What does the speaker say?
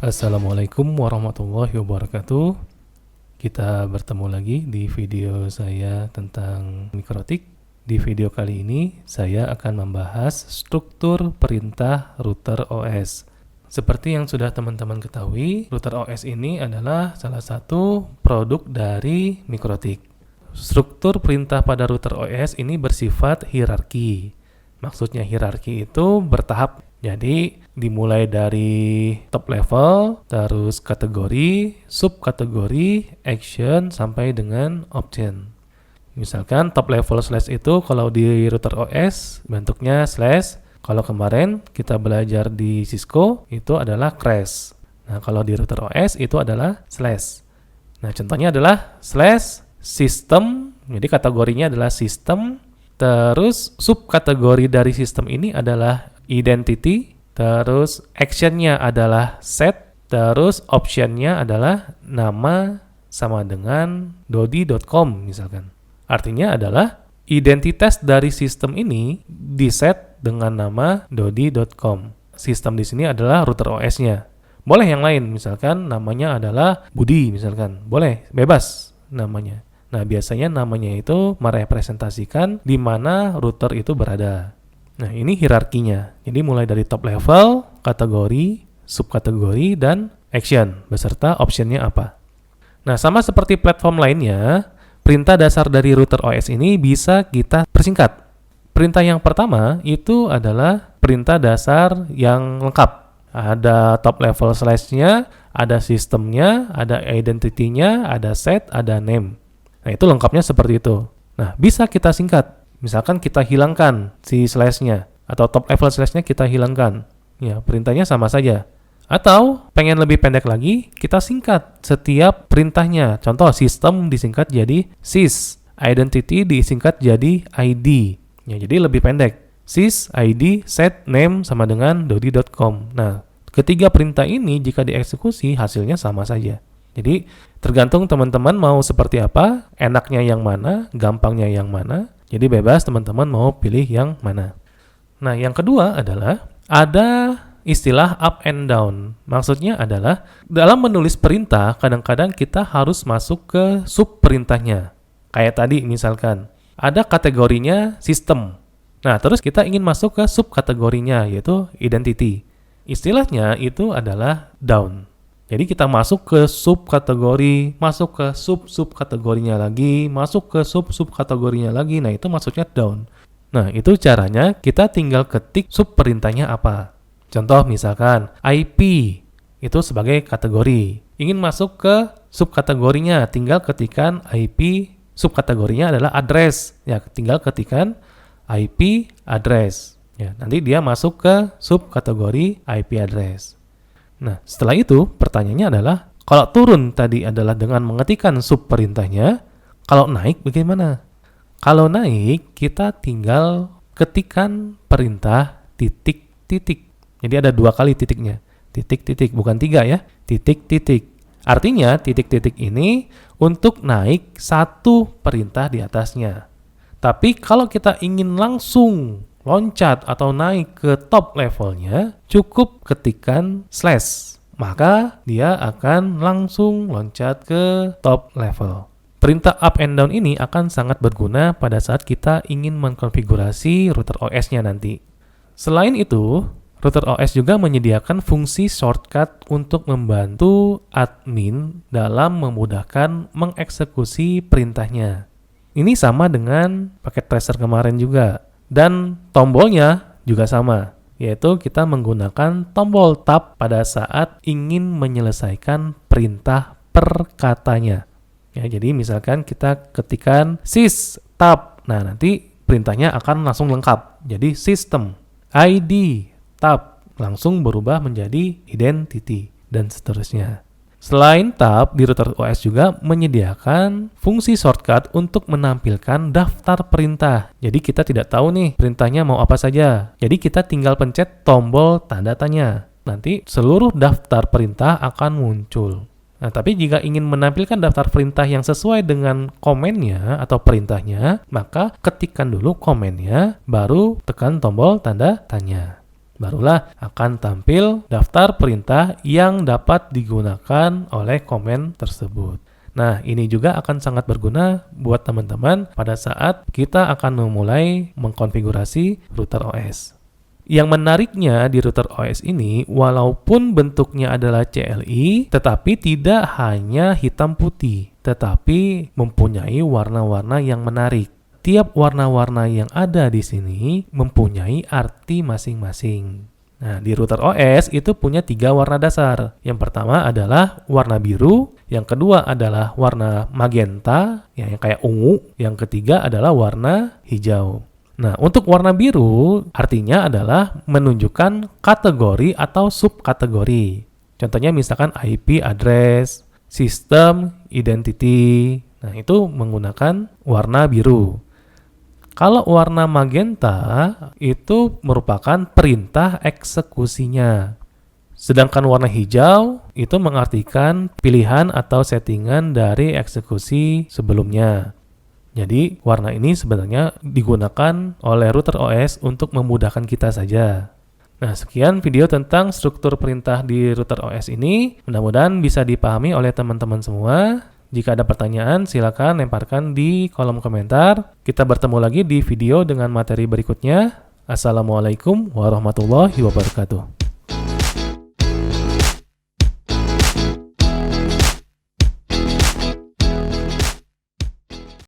Assalamualaikum warahmatullahi wabarakatuh. Kita bertemu lagi di video saya tentang mikrotik. Di video kali ini saya akan membahas struktur perintah router OS. Seperti yang sudah teman-teman ketahui, router OS ini adalah salah satu produk dari mikrotik. Struktur perintah pada router OS ini bersifat hierarki. Maksudnya hierarki itu bertahap. Jadi dimulai dari top level, terus kategori, subkategori, action, sampai dengan option. Misalkan top level slash itu kalau di router OS bentuknya slash. Kalau kemarin kita belajar di Cisco itu adalah crash. Nah kalau di router OS itu adalah slash. Nah contohnya adalah slash system. Jadi kategorinya adalah system. Terus subkategori dari sistem ini adalah identity, terus actionnya adalah set, terus optionnya adalah nama sama dengan dodi.com misalkan. Artinya adalah identitas dari sistem ini diset dengan nama dodi.com. Sistem di sini adalah router OS-nya. Boleh yang lain, misalkan namanya adalah Budi misalkan. Boleh, bebas namanya. Nah, biasanya namanya itu merepresentasikan di mana router itu berada. Nah, ini hierarkinya. Jadi mulai dari top level, kategori, subkategori, dan action, beserta optionnya apa. Nah, sama seperti platform lainnya, perintah dasar dari router OS ini bisa kita persingkat. Perintah yang pertama itu adalah perintah dasar yang lengkap. Ada top level slash-nya, ada sistemnya, ada identity-nya, ada set, ada name. Nah, itu lengkapnya seperti itu. Nah, bisa kita singkat. Misalkan kita hilangkan si slash-nya atau top level slash-nya kita hilangkan. Ya, perintahnya sama saja. Atau pengen lebih pendek lagi, kita singkat setiap perintahnya. Contoh, sistem disingkat jadi sys, identity disingkat jadi id. Ya, jadi lebih pendek. Sys, id, set, name sama dengan dodi.com. Nah, ketiga perintah ini jika dieksekusi hasilnya sama saja. Jadi, tergantung teman-teman mau seperti apa, enaknya yang mana, gampangnya yang mana. Jadi bebas teman-teman mau pilih yang mana. Nah, yang kedua adalah ada istilah up and down. Maksudnya adalah dalam menulis perintah kadang-kadang kita harus masuk ke sub perintahnya. Kayak tadi misalkan ada kategorinya sistem. Nah, terus kita ingin masuk ke sub kategorinya yaitu identity. Istilahnya itu adalah down. Jadi kita masuk ke subkategori, masuk ke sub-subkategorinya lagi, masuk ke sub-subkategorinya lagi. Nah, itu maksudnya down. Nah, itu caranya kita tinggal ketik sub perintahnya apa. Contoh misalkan IP itu sebagai kategori. Ingin masuk ke subkategorinya, tinggal ketikan IP, subkategorinya adalah address. Ya, tinggal ketikan IP address. Ya, nanti dia masuk ke subkategori IP address. Nah, setelah itu pertanyaannya adalah kalau turun tadi adalah dengan mengetikkan sub perintahnya, kalau naik bagaimana? Kalau naik kita tinggal ketikkan perintah titik-titik. Jadi ada 2 kali titiknya. Titik-titik, bukan 3 ya. Titik-titik. Artinya titik-titik ini untuk naik satu perintah di atasnya. Tapi kalau kita ingin langsung loncat atau naik ke top levelnya, cukup ketikkan slash. Maka dia akan langsung loncat ke top level. Perintah up and down ini akan sangat berguna pada saat kita ingin mengkonfigurasi router OS-nya nanti. Selain itu, router OS juga menyediakan fungsi shortcut untuk membantu admin dalam memudahkan mengeksekusi perintahnya. Ini sama dengan paket tracer kemarin juga. Dan tombolnya juga sama, yaitu kita menggunakan tombol tab pada saat ingin menyelesaikan perintah per katanya. Ya, jadi misalkan kita ketikkan sys tab, nah nanti perintahnya akan langsung lengkap. Jadi system, ID, tab, langsung berubah menjadi identity, dan seterusnya. Selain tab, di router OS juga menyediakan fungsi shortcut untuk menampilkan daftar perintah. Jadi kita tidak tahu nih perintahnya mau apa saja. Jadi kita tinggal pencet tombol tanda tanya. Nanti seluruh daftar perintah akan muncul. Nah, tapi jika ingin menampilkan daftar perintah yang sesuai dengan komennya atau perintahnya, maka ketikkan dulu komennya, baru tekan tombol tanda tanya. Barulah akan tampil daftar perintah yang dapat digunakan oleh komen tersebut. Nah, ini juga akan sangat berguna buat teman-teman pada saat kita akan memulai mengkonfigurasi router OS. Yang menariknya di router OS ini, walaupun bentuknya adalah CLI, tetapi tidak hanya hitam putih, tetapi mempunyai warna-warna yang menarik. Tiap warna-warna yang ada di sini mempunyai arti masing-masing. Nah, di router OS itu punya 3 warna dasar. Yang pertama adalah warna biru, yang kedua adalah warna magenta, yang kayak ungu, yang ketiga adalah warna hijau. Nah, untuk warna biru artinya adalah menunjukkan kategori atau subkategori. Contohnya misalkan IP address, sistem identity. Nah, itu menggunakan warna biru. Kalau warna magenta itu merupakan perintah eksekusinya. Sedangkan warna hijau itu mengartikan pilihan atau settingan dari eksekusi sebelumnya. Jadi warna ini sebenarnya digunakan oleh router OS untuk memudahkan kita saja. Nah, sekian video tentang struktur perintah di router OS ini. Mudah-mudahan bisa dipahami oleh teman-teman semua. Jika ada pertanyaan, silakan lemparkan di kolom komentar. Kita bertemu lagi di video dengan materi berikutnya. Assalamualaikum warahmatullahi wabarakatuh.